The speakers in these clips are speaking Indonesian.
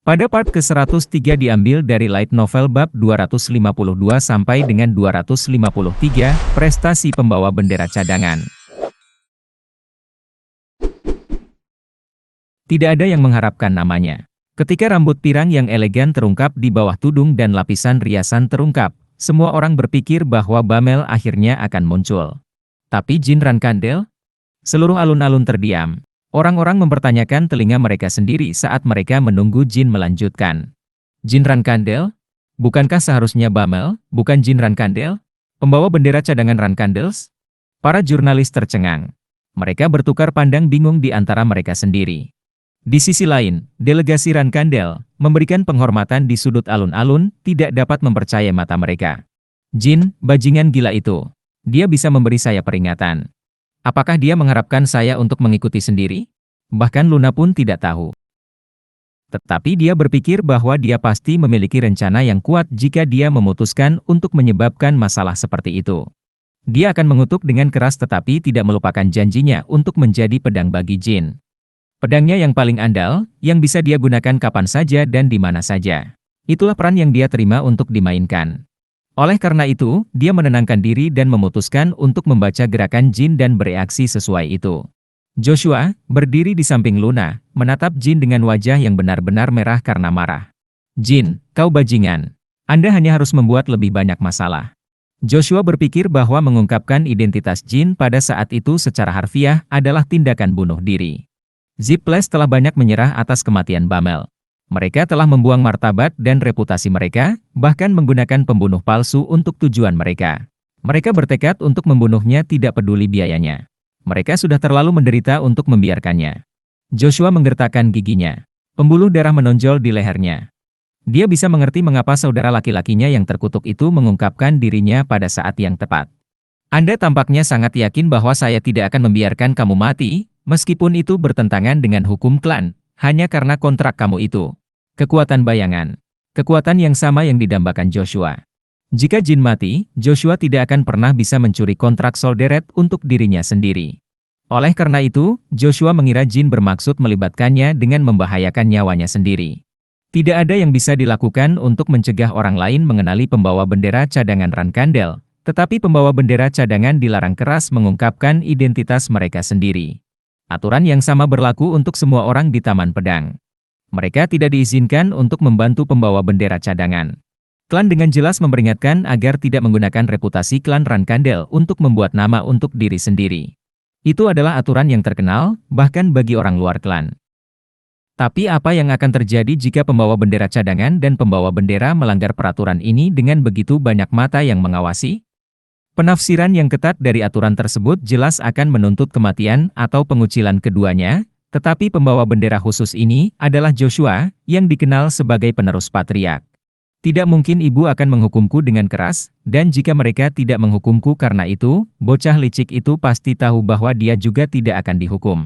Pada part ke-103 diambil dari Light Novel bab 252 sampai dengan 253, Prestasi Pembawa Bendera Cadangan. Tidak ada yang mengharapkan namanya. Ketika rambut pirang yang elegan terungkap di bawah tudung dan lapisan riasan terungkap, semua orang berpikir bahwa Bamel akhirnya akan muncul. Tapi Jin Rankandel? Seluruh alun-alun terdiam. Orang-orang mempertanyakan telinga mereka sendiri saat mereka menunggu Jin melanjutkan. Jin Rankandel? Bukankah seharusnya Bamel, bukan Jin Rankandel? Pembawa bendera cadangan Rankandels? Para jurnalis tercengang. Mereka bertukar pandang bingung di antara mereka sendiri. Di sisi lain, delegasi Rankandel, memberikan penghormatan di sudut alun-alun, tidak dapat mempercayai mata mereka. Jin, bajingan gila itu. Dia bisa memberi saya peringatan. Apakah dia mengharapkan saya untuk mengikuti sendiri? Bahkan Luna pun tidak tahu. Tetapi dia berpikir bahwa dia pasti memiliki rencana yang kuat jika dia memutuskan untuk menyebabkan masalah seperti itu. Dia akan mengutuk dengan keras tetapi tidak melupakan janjinya untuk menjadi pedang bagi Jin. Pedangnya yang paling andal, yang bisa dia gunakan kapan saja dan di mana saja. Itulah peran yang dia terima untuk dimainkan. Oleh karena itu, dia menenangkan diri dan memutuskan untuk membaca gerakan Jin dan bereaksi sesuai itu. Joshua, berdiri di samping Luna, menatap Jin dengan wajah yang benar-benar merah karena marah. Jin, kau bajingan. Anda hanya harus membuat lebih banyak masalah. Joshua berpikir bahwa mengungkapkan identitas Jin pada saat itu secara harfiah adalah tindakan bunuh diri. Ziples telah banyak menyerah atas kematian Bamel. Mereka telah membuang martabat dan reputasi mereka, bahkan menggunakan pembunuh palsu untuk tujuan mereka. Mereka bertekad untuk membunuhnya tidak peduli biayanya. Mereka sudah terlalu menderita untuk membiarkannya. Joshua menggertakkan giginya. Pembuluh darah menonjol di lehernya. Dia bisa mengerti mengapa saudara laki-lakinya yang terkutuk itu mengungkapkan dirinya pada saat yang tepat. Anda tampaknya sangat yakin bahwa saya tidak akan membiarkan kamu mati, meskipun itu bertentangan dengan hukum klan, hanya karena kontrak kamu itu. Kekuatan bayangan. Kekuatan yang sama yang didambakan Joshua. Jika Jin mati, Joshua tidak akan pernah bisa mencuri kontrak Solderet untuk dirinya sendiri. Oleh karena itu, Joshua mengira Jin bermaksud melibatkannya dengan membahayakan nyawanya sendiri. Tidak ada yang bisa dilakukan untuk mencegah orang lain mengenali pembawa bendera cadangan Rankandel, tetapi pembawa bendera cadangan dilarang keras mengungkapkan identitas mereka sendiri. Aturan yang sama berlaku untuk semua orang di Taman Pedang. Mereka tidak diizinkan untuk membantu pembawa bendera cadangan. Klan dengan jelas memperingatkan agar tidak menggunakan reputasi klan Rankandel untuk membuat nama untuk diri sendiri. Itu adalah aturan yang terkenal, bahkan bagi orang luar klan. Tapi apa yang akan terjadi jika pembawa bendera cadangan dan pembawa bendera melanggar peraturan ini dengan begitu banyak mata yang mengawasi? Penafsiran yang ketat dari aturan tersebut jelas akan menuntut kematian atau pengucilan keduanya. Tetapi pembawa bendera khusus ini adalah Joshua, yang dikenal sebagai penerus patriark. Tidak mungkin ibu akan menghukumku dengan keras, dan jika mereka tidak menghukumku karena itu, bocah licik itu pasti tahu bahwa dia juga tidak akan dihukum.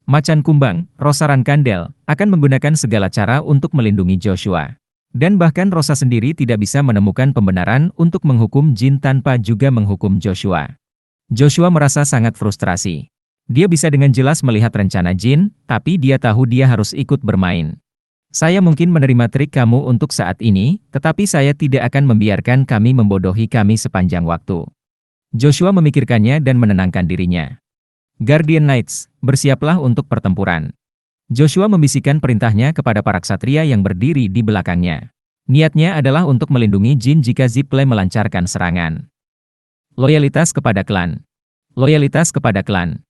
Macan kumbang, Rosa Rankandel, akan menggunakan segala cara untuk melindungi Joshua. Dan bahkan Rosa sendiri tidak bisa menemukan pembenaran untuk menghukum Jin tanpa juga menghukum Joshua. Joshua merasa sangat frustrasi. Dia bisa dengan jelas melihat rencana Jin, tapi dia tahu dia harus ikut bermain. Saya mungkin menerima trik kamu untuk saat ini, tetapi saya tidak akan membiarkan kami membodohi kami sepanjang waktu. Joshua memikirkannya dan menenangkan dirinya. Guardian Knights, bersiaplah untuk pertempuran. Joshua membisikkan perintahnya kepada para ksatria yang berdiri di belakangnya. Niatnya adalah untuk melindungi Jin jika Ziple melancarkan serangan. Loyalitas kepada klan. Loyalitas kepada klan.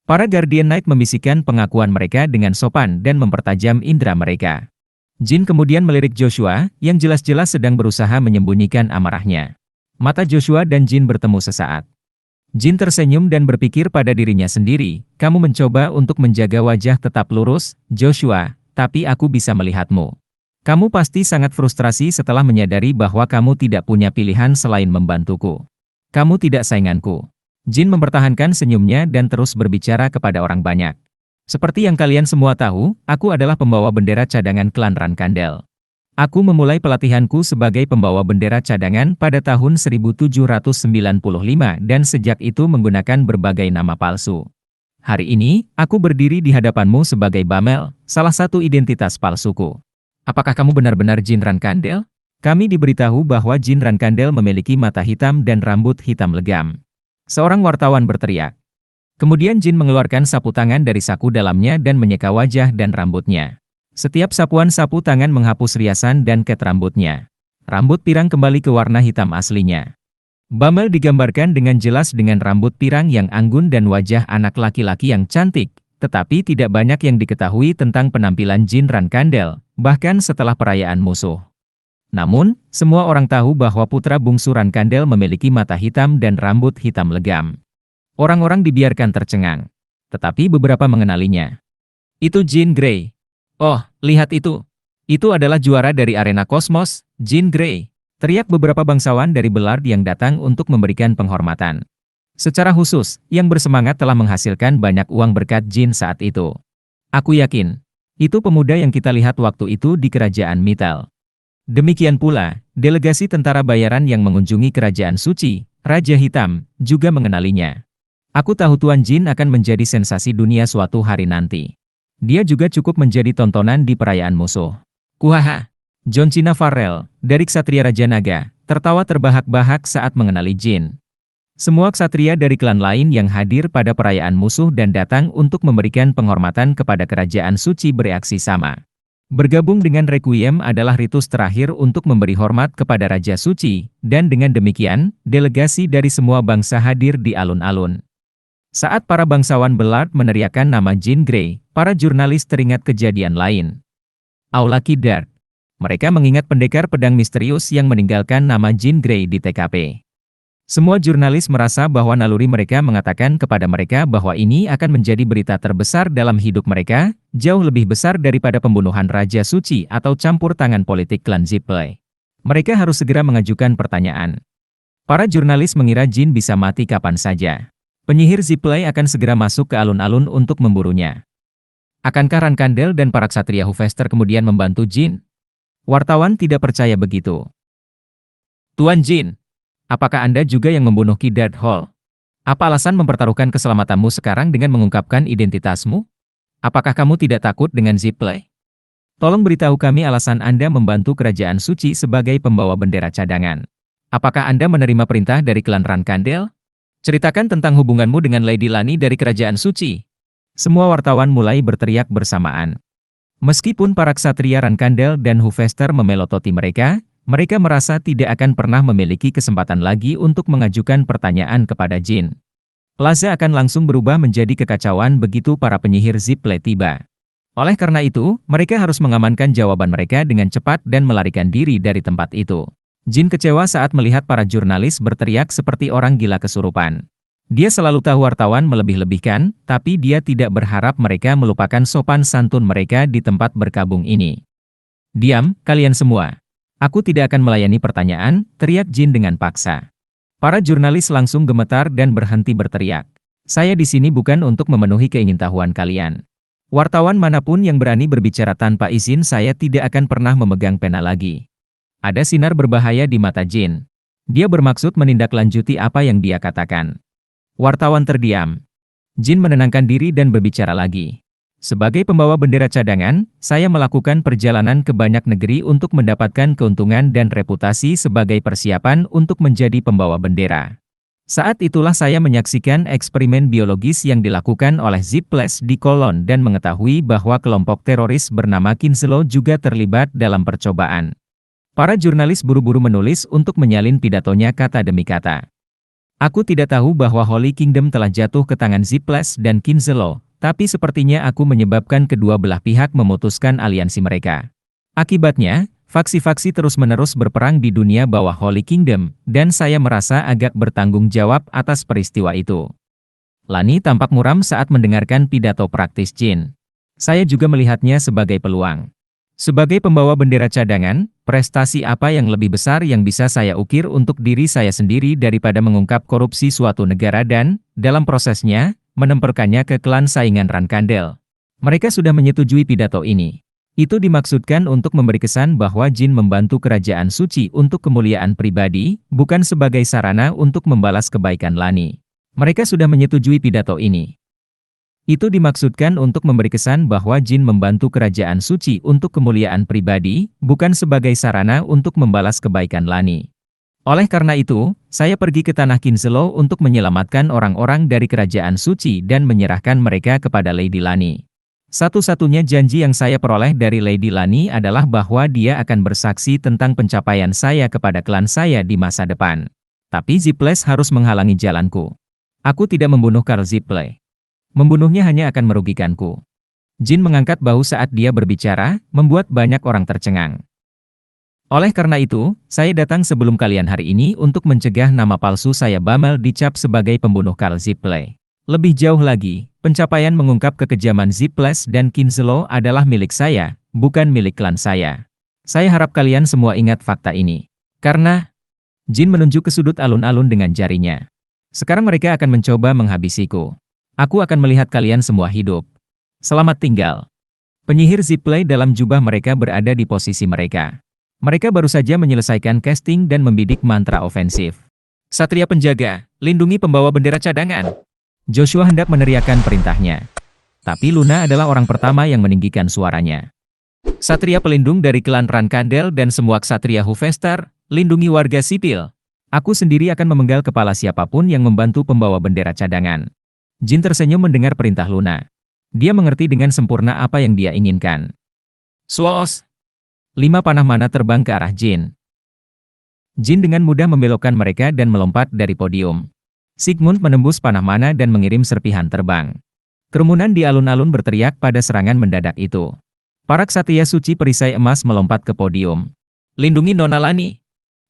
Para Guardian Knight membisikkan pengakuan mereka dengan sopan dan mempertajam indera mereka. Jin kemudian melirik Joshua, yang jelas-jelas sedang berusaha menyembunyikan amarahnya. Mata Joshua dan Jin bertemu sesaat. Jin tersenyum dan berpikir pada dirinya sendiri, kamu mencoba untuk menjaga wajah tetap lurus, Joshua, tapi aku bisa melihatmu. Kamu pasti sangat frustrasi setelah menyadari bahwa kamu tidak punya pilihan selain membantuku. Kamu tidak sainganku. Jin mempertahankan senyumnya dan terus berbicara kepada orang banyak. Seperti yang kalian semua tahu, aku adalah pembawa bendera cadangan klan Rankandel. Aku memulai pelatihanku sebagai pembawa bendera cadangan pada tahun 1795 dan sejak itu menggunakan berbagai nama palsu. Hari ini, aku berdiri di hadapanmu sebagai Bamel, salah satu identitas palsuku. Apakah kamu benar-benar Jin Rankandel? Kami diberitahu bahwa Jin Rankandel memiliki mata hitam dan rambut hitam legam. Seorang wartawan berteriak. Kemudian Jin mengeluarkan sapu tangan dari saku dalamnya dan menyeka wajah dan rambutnya. Setiap sapuan sapu tangan menghapus riasan dan ket rambutnya. Rambut pirang kembali ke warna hitam aslinya. Bumble digambarkan dengan jelas dengan rambut pirang yang anggun dan wajah anak laki-laki yang cantik, tetapi tidak banyak yang diketahui tentang penampilan Jin Rankandel, bahkan setelah perayaan musuh. Namun, semua orang tahu bahwa putra bungsu Rankandel memiliki mata hitam dan rambut hitam legam. Orang-orang dibiarkan tercengang. Tetapi beberapa mengenalinya. Itu Jean Grey. Oh, lihat itu. Itu adalah juara dari arena kosmos, Jean Grey. Teriak beberapa bangsawan dari Belard yang datang untuk memberikan penghormatan. Secara khusus, yang bersemangat telah menghasilkan banyak uang berkat Jean saat itu. Aku yakin, itu pemuda yang kita lihat waktu itu di kerajaan Mythal. Demikian pula, delegasi tentara bayaran yang mengunjungi kerajaan suci, Raja Hitam, juga mengenalinya. Aku tahu Tuan Jin akan menjadi sensasi dunia suatu hari nanti. Dia juga cukup menjadi tontonan di perayaan musuh. Kuhaha. John Cena Farrell, dari Ksatria Raja Naga, tertawa terbahak-bahak saat mengenali Jin. Semua ksatria dari klan lain yang hadir pada perayaan musuh dan datang untuk memberikan penghormatan kepada kerajaan suci bereaksi sama. Bergabung dengan Requiem adalah ritus terakhir untuk memberi hormat kepada Raja Suci, dan dengan demikian, delegasi dari semua bangsa hadir di alun-alun. Saat para bangsawan Belard meneriakkan nama Jean Grey, para jurnalis teringat kejadian lain. Aula Kidart. Mereka mengingat pendekar pedang misterius yang meninggalkan nama Jean Grey di TKP. Semua jurnalis merasa bahwa naluri mereka mengatakan kepada mereka bahwa ini akan menjadi berita terbesar dalam hidup mereka, jauh lebih besar daripada pembunuhan Raja Suci atau campur tangan politik klan Zipley. Mereka harus segera mengajukan pertanyaan. Para jurnalis mengira Jin bisa mati kapan saja. Penyihir Zipley akan segera masuk ke alun-alun untuk memburunya. Akankah Rankandel dan para ksatria Hufester kemudian membantu Jin? Wartawan tidak percaya begitu. Tuan Jin, apakah Anda juga yang membunuh Ki Dart Hall? Apa alasan mempertaruhkan keselamatanmu sekarang dengan mengungkapkan identitasmu? Apakah kamu tidak takut dengan Zipley? Tolong beritahu kami alasan Anda membantu kerajaan suci sebagai pembawa bendera cadangan. Apakah Anda menerima perintah dari klan Rankandel? Ceritakan tentang hubunganmu dengan Lady Lani dari kerajaan suci. Semua wartawan mulai berteriak bersamaan. Meskipun para ksatria Rankandel dan Hufester memelototi mereka, mereka merasa tidak akan pernah memiliki kesempatan lagi untuk mengajukan pertanyaan kepada Jin. Plaza akan langsung berubah menjadi kekacauan begitu para penyihir Zipley tiba. Oleh karena itu, mereka harus mengamankan jawaban mereka dengan cepat dan melarikan diri dari tempat itu. Jin kecewa saat melihat para jurnalis berteriak seperti orang gila kesurupan. Dia selalu tahu wartawan melebih-lebihkan, tapi dia tidak berharap mereka melupakan sopan santun mereka di tempat berkabung ini. Diam, kalian semua. Aku tidak akan melayani pertanyaan, teriak Jin dengan paksa. Para jurnalis langsung gemetar dan berhenti berteriak. Saya di sini bukan untuk memenuhi keingintahuan kalian. Wartawan manapun yang berani berbicara tanpa izin saya tidak akan pernah memegang pena lagi. Ada sinar berbahaya di mata Jin. Dia bermaksud menindaklanjuti apa yang dia katakan. Wartawan terdiam. Jin menenangkan diri dan berbicara lagi. Sebagai pembawa bendera cadangan, saya melakukan perjalanan ke banyak negeri untuk mendapatkan keuntungan dan reputasi sebagai persiapan untuk menjadi pembawa bendera. Saat itulah saya menyaksikan eksperimen biologis yang dilakukan oleh Ziples di Kolon dan mengetahui bahwa kelompok teroris bernama Kinselo juga terlibat dalam percobaan. Para jurnalis buru-buru menulis untuk menyalin pidatonya kata demi kata. Aku tidak tahu bahwa Holy Kingdom telah jatuh ke tangan Ziples dan Kinselo, tapi sepertinya aku menyebabkan kedua belah pihak memutuskan aliansi mereka. Akibatnya, faksi-faksi terus-menerus berperang di dunia bawah Holy Kingdom, dan saya merasa agak bertanggung jawab atas peristiwa itu. Lani tampak muram saat mendengarkan pidato praktis Jin. Saya juga melihatnya sebagai peluang. Sebagai pembawa bendera cadangan, prestasi apa yang lebih besar yang bisa saya ukir untuk diri saya sendiri daripada mengungkap korupsi suatu negara dan, dalam prosesnya, menemperkannya ke klan saingan Rankandel. Mereka sudah menyetujui pidato ini. Itu dimaksudkan untuk memberi kesan bahwa Jin membantu kerajaan suci untuk kemuliaan pribadi, bukan sebagai sarana untuk membalas kebaikan Lani. Mereka sudah menyetujui pidato ini. Itu dimaksudkan untuk memberi kesan bahwa jin membantu kerajaan suci untuk kemuliaan pribadi, bukan sebagai sarana untuk membalas kebaikan Lani. Oleh karena itu, saya pergi ke Tanah Kinselo untuk menyelamatkan orang-orang dari kerajaan suci dan menyerahkan mereka kepada Lady Lani. Satu-satunya janji yang saya peroleh dari Lady Lani adalah bahwa dia akan bersaksi tentang pencapaian saya kepada klan saya di masa depan. Tapi Ziples harus menghalangi jalanku. Aku tidak membunuh Karl Ziple. Membunuhnya hanya akan merugikanku. Jin mengangkat bahu saat dia berbicara, membuat banyak orang tercengang. Oleh karena itu, saya datang sebelum kalian hari ini untuk mencegah nama palsu saya Bamel dicap sebagai pembunuh Karl Ziple. Lebih jauh lagi, pencapaian mengungkap kekejaman Ziples dan Kinselo adalah milik saya, bukan milik klan saya. Saya harap kalian semua ingat fakta ini. Karena, Jin menunjuk ke sudut alun-alun dengan jarinya. Sekarang mereka akan mencoba menghabisiku. Aku akan melihat kalian semua hidup. Selamat tinggal. Penyihir Zipley dalam jubah mereka berada di posisi mereka. Mereka baru saja menyelesaikan casting dan membidik mantra ofensif. Satria penjaga, lindungi pembawa bendera cadangan. Joshua hendak meneriakkan perintahnya. Tapi Luna adalah orang pertama yang meninggikan suaranya. Satria pelindung dari klan Rankandel dan semua ksatria Hufester, lindungi warga sipil. Aku sendiri akan memenggal kepala siapapun yang membantu pembawa bendera cadangan. Jin tersenyum mendengar perintah Luna. Dia mengerti dengan sempurna apa yang dia inginkan. Swos! 5 panah mana terbang ke arah Jin. Jin dengan mudah membelokkan mereka dan melompat dari podium. Sigmund menembus panah mana dan mengirim serpihan terbang. Kerumunan di alun-alun berteriak pada serangan mendadak itu. Para ksatria suci perisai emas melompat ke podium. Lindungi Nona Lani.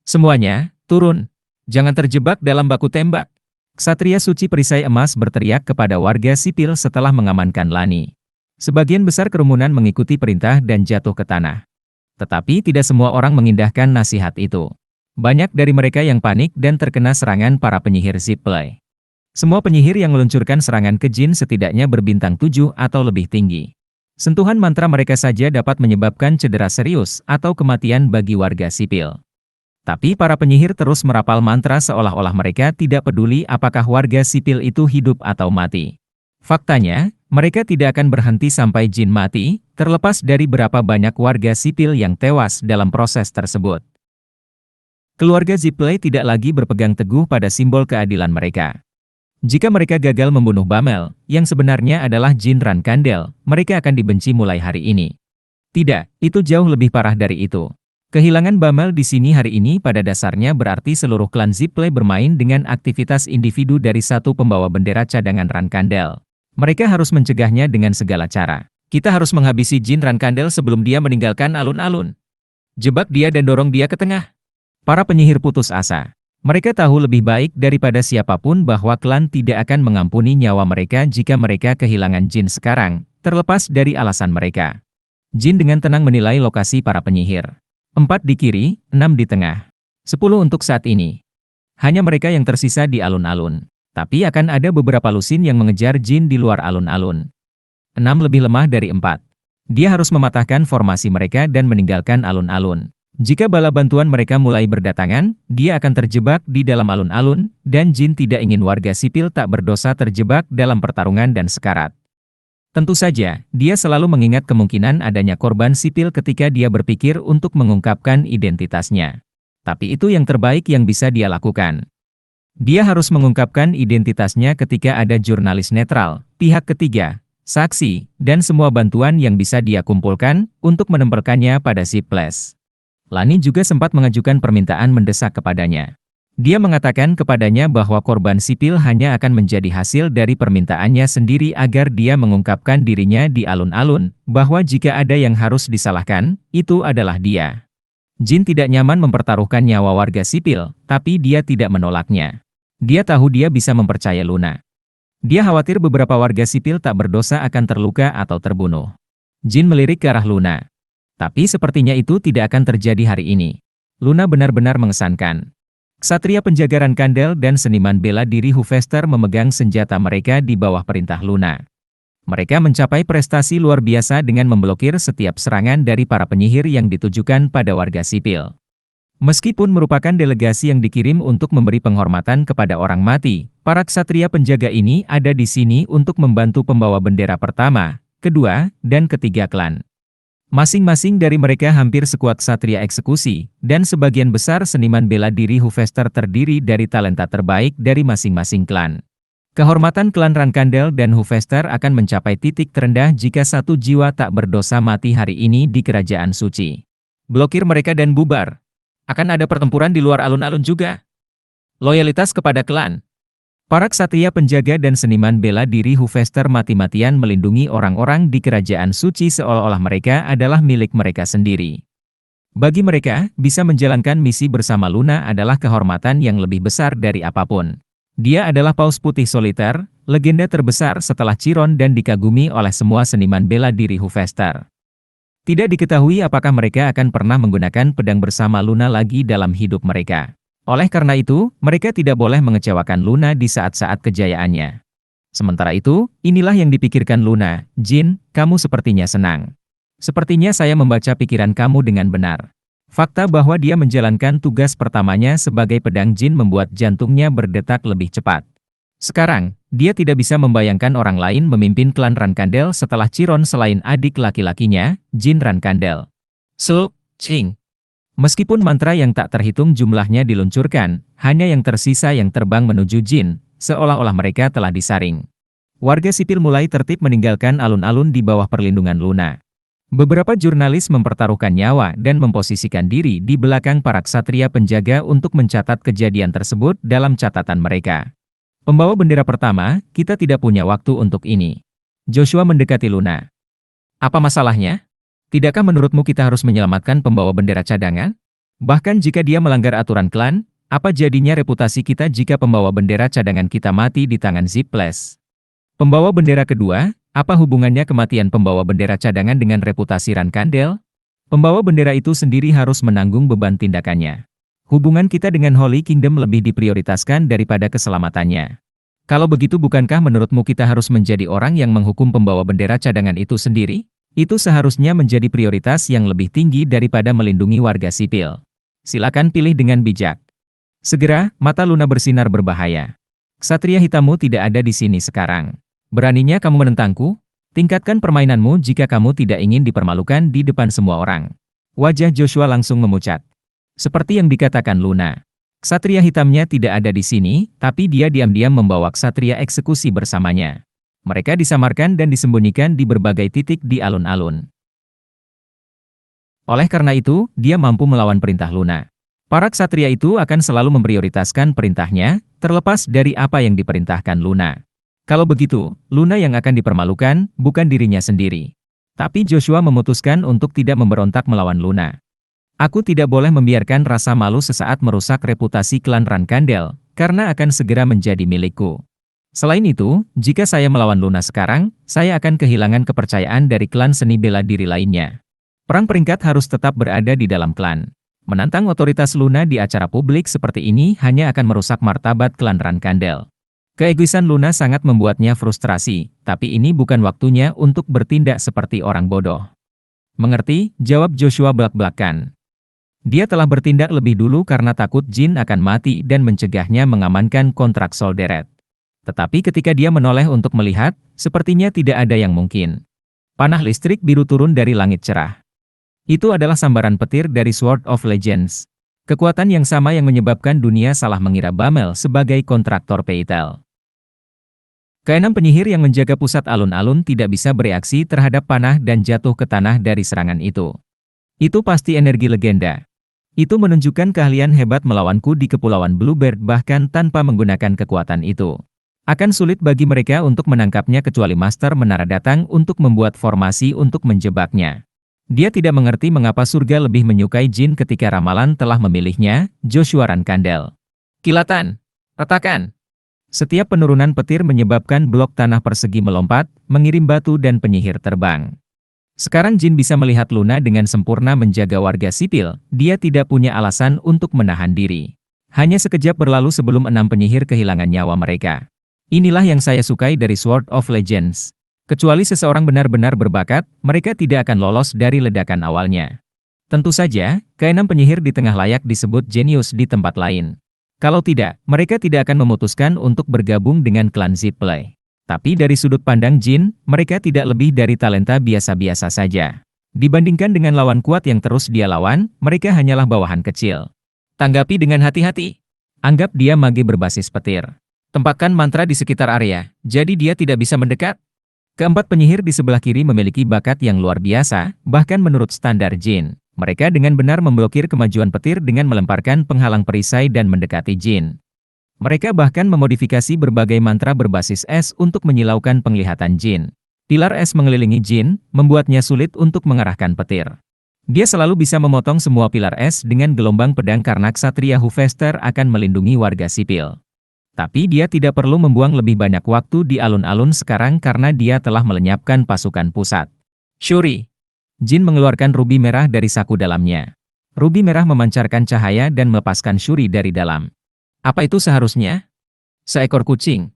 Semuanya, turun. Jangan terjebak dalam baku tembak. Ksatria suci perisai emas berteriak kepada warga sipil setelah mengamankan Lani. Sebagian besar kerumunan mengikuti perintah dan jatuh ke tanah. Tetapi tidak semua orang mengindahkan nasihat itu. Banyak dari mereka yang panik dan terkena serangan para penyihir Zipley. Semua penyihir yang meluncurkan serangan ke Jin setidaknya berbintang 7 atau lebih tinggi. Sentuhan mantra mereka saja dapat menyebabkan cedera serius atau kematian bagi warga sipil. Tapi para penyihir terus merapal mantra seolah-olah mereka tidak peduli apakah warga sipil itu hidup atau mati. Faktanya, mereka tidak akan berhenti sampai Jin mati, terlepas dari berapa banyak warga sipil yang tewas dalam proses tersebut. Keluarga Zipley tidak lagi berpegang teguh pada simbol keadilan mereka. Jika mereka gagal membunuh Bamel, yang sebenarnya adalah Jin Rankandel, mereka akan dibenci mulai hari ini. Tidak, itu jauh lebih parah dari itu. Kehilangan Bamel di sini hari ini pada dasarnya berarti seluruh klan Zipley bermain dengan aktivitas individu dari satu pembawa bendera cadangan Rankandel. Mereka harus mencegahnya dengan segala cara. Kita harus menghabisi Jin Rankandel sebelum dia meninggalkan alun-alun. Jebak dia dan dorong dia ke tengah. Para penyihir putus asa. Mereka tahu lebih baik daripada siapapun bahwa klan tidak akan mengampuni nyawa mereka jika mereka kehilangan Jin sekarang, terlepas dari alasan mereka. Jin dengan tenang menilai lokasi para penyihir. 4 di kiri, 6 di tengah. 10 untuk saat ini. Hanya mereka yang tersisa di alun-alun. Tapi akan ada beberapa lusin yang mengejar Jin di luar alun-alun. 6 lebih lemah dari 4. Dia harus mematahkan formasi mereka dan meninggalkan alun-alun. Jika bala bantuan mereka mulai berdatangan, dia akan terjebak di dalam alun-alun, dan Jin tidak ingin warga sipil tak berdosa terjebak dalam pertarungan dan sekarat. Tentu saja, dia selalu mengingat kemungkinan adanya korban sipil ketika dia berpikir untuk mengungkapkan identitasnya. Tapi itu yang terbaik yang bisa dia lakukan. Dia harus mengungkapkan identitasnya ketika ada jurnalis netral, pihak ketiga, saksi, dan semua bantuan yang bisa dia kumpulkan untuk menempelkannya pada Ziples. Lani juga sempat mengajukan permintaan mendesak kepadanya. Dia mengatakan kepadanya bahwa korban sipil hanya akan menjadi hasil dari permintaannya sendiri agar dia mengungkapkan dirinya di alun-alun, bahwa jika ada yang harus disalahkan, itu adalah dia. Jin tidak nyaman mempertaruhkan nyawa warga sipil, tapi dia tidak menolaknya. Dia tahu dia bisa mempercaya Luna. Dia khawatir beberapa warga sipil tak berdosa akan terluka atau terbunuh. Jin melirik ke arah Luna. Tapi sepertinya itu tidak akan terjadi hari ini. Luna benar-benar mengesankan. Ksatria penjaga Rankandel dan seniman bela diri Hufester memegang senjata mereka di bawah perintah Luna. Mereka mencapai prestasi luar biasa dengan memblokir setiap serangan dari para penyihir yang ditujukan pada warga sipil. Meskipun merupakan delegasi yang dikirim untuk memberi penghormatan kepada orang mati, para ksatria penjaga ini ada di sini untuk membantu pembawa bendera pertama, kedua, dan ketiga klan. Masing-masing dari mereka hampir sekuat ksatria eksekusi, dan sebagian besar seniman bela diri Hufester terdiri dari talenta terbaik dari masing-masing klan. Kehormatan klan Rankandel dan Hufester akan mencapai titik terendah jika satu jiwa tak berdosa mati hari ini di Kerajaan Suci. Blokir mereka dan bubar. Akan ada pertempuran di luar alun-alun juga. Loyalitas kepada klan. Para ksatria penjaga dan seniman bela diri Hufester mati-matian melindungi orang-orang di Kerajaan Suci seolah-olah mereka adalah milik mereka sendiri. Bagi mereka, bisa menjalankan misi bersama Luna adalah kehormatan yang lebih besar dari apapun. Dia adalah Paus Putih Soliter, legenda terbesar setelah Chiron dan dikagumi oleh semua seniman bela diri Hufester. Tidak diketahui apakah mereka akan pernah menggunakan pedang bersama Luna lagi dalam hidup mereka. Oleh karena itu, mereka tidak boleh mengecewakan Luna di saat-saat kejayaannya. Sementara itu, inilah yang dipikirkan Luna. Jin, kamu sepertinya senang. Sepertinya saya membaca pikiran kamu dengan benar. Fakta bahwa dia menjalankan tugas pertamanya sebagai pedang Jin membuat jantungnya berdetak lebih cepat. Sekarang, dia tidak bisa membayangkan orang lain memimpin klan Rankandel setelah Chiron selain adik laki-lakinya, Jin Rankandel. Ching. Meskipun mantra yang tak terhitung jumlahnya diluncurkan, hanya yang tersisa yang terbang menuju Jin, seolah-olah mereka telah disaring. Warga sipil mulai tertib meninggalkan alun-alun di bawah perlindungan Luna. Beberapa jurnalis mempertaruhkan nyawa dan memposisikan diri di belakang para ksatria penjaga untuk mencatat kejadian tersebut dalam catatan mereka. Pembawa bendera pertama, kita tidak punya waktu untuk ini. Joshua mendekati Luna. Apa masalahnya? Tidakkah menurutmu kita harus menyelamatkan pembawa bendera cadangan? Bahkan jika dia melanggar aturan klan, apa jadinya reputasi kita jika pembawa bendera cadangan kita mati di tangan Ziples? Pembawa bendera kedua, apa hubungannya kematian pembawa bendera cadangan dengan reputasi Rankandel? Pembawa bendera itu sendiri harus menanggung beban tindakannya. Hubungan kita dengan Holy Kingdom lebih diprioritaskan daripada keselamatannya. Kalau begitu bukankah menurutmu kita harus menjadi orang yang menghukum pembawa bendera cadangan itu sendiri? Itu seharusnya menjadi prioritas yang lebih tinggi daripada melindungi warga sipil. Silakan pilih dengan bijak. Segera, mata Luna bersinar berbahaya. Ksatria hitammu tidak ada di sini sekarang. Beraninya kamu menentangku? Tingkatkan permainanmu jika kamu tidak ingin dipermalukan di depan semua orang. Wajah Joshua langsung memucat. Seperti yang dikatakan Luna. Ksatria hitamnya tidak ada di sini, tapi dia diam-diam membawa ksatria eksekusi bersamanya. Mereka disamarkan dan disembunyikan di berbagai titik di alun-alun. Oleh karena itu, dia mampu melawan perintah Luna. Para ksatria itu akan selalu memprioritaskan perintahnya, terlepas dari apa yang diperintahkan Luna. Kalau begitu, Luna yang akan dipermalukan, bukan dirinya sendiri. Tapi Joshua memutuskan untuk tidak memberontak melawan Luna. Aku tidak boleh membiarkan rasa malu sesaat merusak reputasi klan Rankandel, karena akan segera menjadi milikku. Selain itu, jika saya melawan Luna sekarang, saya akan kehilangan kepercayaan dari klan seni bela diri lainnya. Perang peringkat harus tetap berada di dalam klan. Menantang otoritas Luna di acara publik seperti ini hanya akan merusak martabat klan Rankandel. Keegoisan Luna sangat membuatnya frustrasi, tapi ini bukan waktunya untuk bertindak seperti orang bodoh. Mengerti? Jawab Joshua belak-belakan. Dia telah bertindak lebih dulu karena takut Jin akan mati dan mencegahnya mengamankan kontrak Solderet. Tetapi ketika dia menoleh untuk melihat, sepertinya tidak ada yang mungkin. Panah listrik biru turun dari langit cerah. Itu adalah sambaran petir dari Sword of Legends. Kekuatan yang sama yang menyebabkan dunia salah mengira Bamel sebagai kontraktor Peitel. Keenam penyihir yang menjaga pusat alun-alun tidak bisa bereaksi terhadap panah dan jatuh ke tanah dari serangan itu. Itu pasti energi legenda. Itu menunjukkan keahlian hebat melawanku di Kepulauan Bluebird bahkan tanpa menggunakan kekuatan itu. Akan sulit bagi mereka untuk menangkapnya kecuali Master Menara datang untuk membuat formasi untuk menjebaknya. Dia tidak mengerti mengapa surga lebih menyukai Jin ketika ramalan telah memilihnya, Joshua Rankandel. Kilatan! Retakan! Setiap penurunan petir menyebabkan blok tanah persegi melompat, mengirim batu dan penyihir terbang. Sekarang Jin bisa melihat Luna dengan sempurna menjaga warga sipil, dia tidak punya alasan untuk menahan diri. Hanya sekejap berlalu sebelum 6 penyihir kehilangan nyawa mereka. Inilah yang saya sukai dari Sword of Legends. Kecuali seseorang benar-benar berbakat, mereka tidak akan lolos dari ledakan awalnya. Tentu saja, keenam penyihir di tengah layak disebut jenius di tempat lain. Kalau tidak, mereka tidak akan memutuskan untuk bergabung dengan klan Zippley. Tapi dari sudut pandang Jin, mereka tidak lebih dari talenta biasa-biasa saja. Dibandingkan dengan lawan kuat yang terus dia lawan, mereka hanyalah bawahan kecil. Tanggapi dengan hati-hati. Anggap dia mage berbasis petir. Tempatkan mantra di sekitar area, jadi dia tidak bisa mendekat. Keempat penyihir di sebelah kiri memiliki bakat yang luar biasa, bahkan menurut standar Jin. Mereka dengan benar memblokir kemajuan petir dengan melemparkan penghalang perisai dan mendekati Jin. Mereka bahkan memodifikasi berbagai mantra berbasis es untuk menyilaukan penglihatan Jin. Pilar es mengelilingi Jin, membuatnya sulit untuk mengarahkan petir. Dia selalu bisa memotong semua pilar es dengan gelombang pedang karena Ksatria Hufester akan melindungi warga sipil. Tapi dia tidak perlu membuang lebih banyak waktu di alun-alun sekarang karena dia telah melenyapkan pasukan pusat. Shuri. Jin mengeluarkan rubi merah dari saku dalamnya. Rubi merah memancarkan cahaya dan melepaskan Shuri dari dalam. Apa itu seharusnya? Seekor kucing.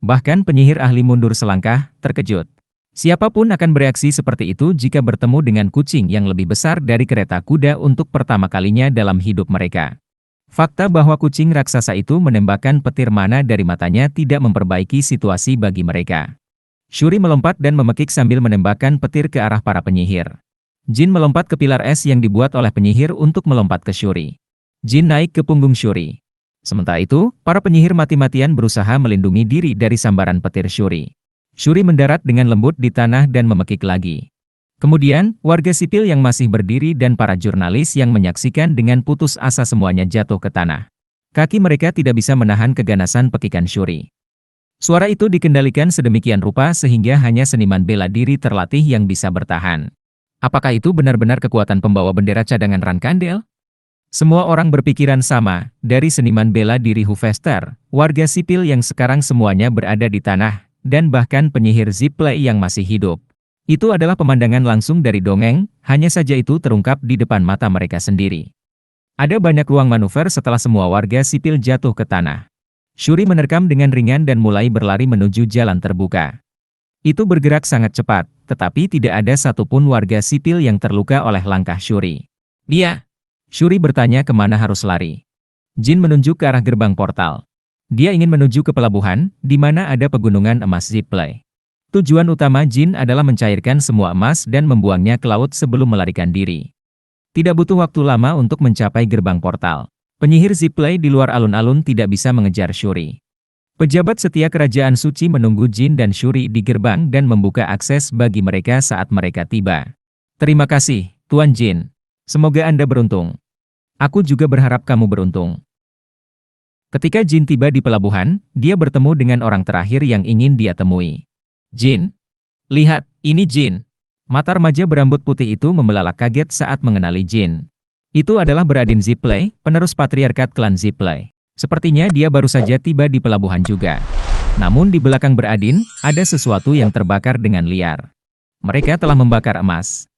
Bahkan penyihir ahli mundur selangkah, terkejut. Siapapun akan bereaksi seperti itu jika bertemu dengan kucing yang lebih besar dari kereta kuda untuk pertama kalinya dalam hidup mereka. Fakta bahwa kucing raksasa itu menembakkan petir mana dari matanya tidak memperbaiki situasi bagi mereka. Shuri melompat dan memekik sambil menembakkan petir ke arah para penyihir. Jin melompat ke pilar es yang dibuat oleh penyihir untuk melompat ke Shuri. Jin naik ke punggung Shuri. Sementara itu, para penyihir mati-matian berusaha melindungi diri dari sambaran petir Shuri. Shuri mendarat dengan lembut di tanah dan memekik lagi. Kemudian, warga sipil yang masih berdiri dan para jurnalis yang menyaksikan dengan putus asa semuanya jatuh ke tanah. Kaki mereka tidak bisa menahan keganasan pekikan Shuri. Suara itu dikendalikan sedemikian rupa sehingga hanya seniman bela diri terlatih yang bisa bertahan. Apakah itu benar-benar kekuatan pembawa bendera cadangan Rankandel? Semua orang berpikiran sama, dari seniman bela diri Hufester, warga sipil yang sekarang semuanya berada di tanah, dan bahkan penyihir Zippley yang masih hidup. Itu adalah pemandangan langsung dari dongeng, hanya saja itu terungkap di depan mata mereka sendiri. Ada banyak ruang manuver setelah semua warga sipil jatuh ke tanah. Shuri menerkam dengan ringan dan mulai berlari menuju jalan terbuka. Itu bergerak sangat cepat, tetapi tidak ada satupun warga sipil yang terluka oleh langkah Shuri. Dia. Shuri bertanya kemana harus lari. Jin menunjuk ke arah gerbang portal. Dia ingin menuju ke pelabuhan, di mana ada pegunungan emas Zippley. Tujuan utama Jin adalah mencairkan semua emas dan membuangnya ke laut sebelum melarikan diri. Tidak butuh waktu lama untuk mencapai gerbang portal. Penyihir Zippley di luar alun-alun tidak bisa mengejar Shuri. Pejabat setia kerajaan suci menunggu Jin dan Shuri di gerbang dan membuka akses bagi mereka saat mereka tiba. Terima kasih, Tuan Jin. Semoga Anda beruntung. Aku juga berharap kamu beruntung. Ketika Jin tiba di pelabuhan, dia bertemu dengan orang terakhir yang ingin dia temui. Jin. Lihat, ini Jin. Mata remaja berambut putih itu membelalak kaget saat mengenali Jin. Itu adalah Beradin Zippley, penerus patriarkat klan Zippley. Sepertinya dia baru saja tiba di pelabuhan juga. Namun di belakang Beradin, ada sesuatu yang terbakar dengan liar. Mereka telah membakar emas.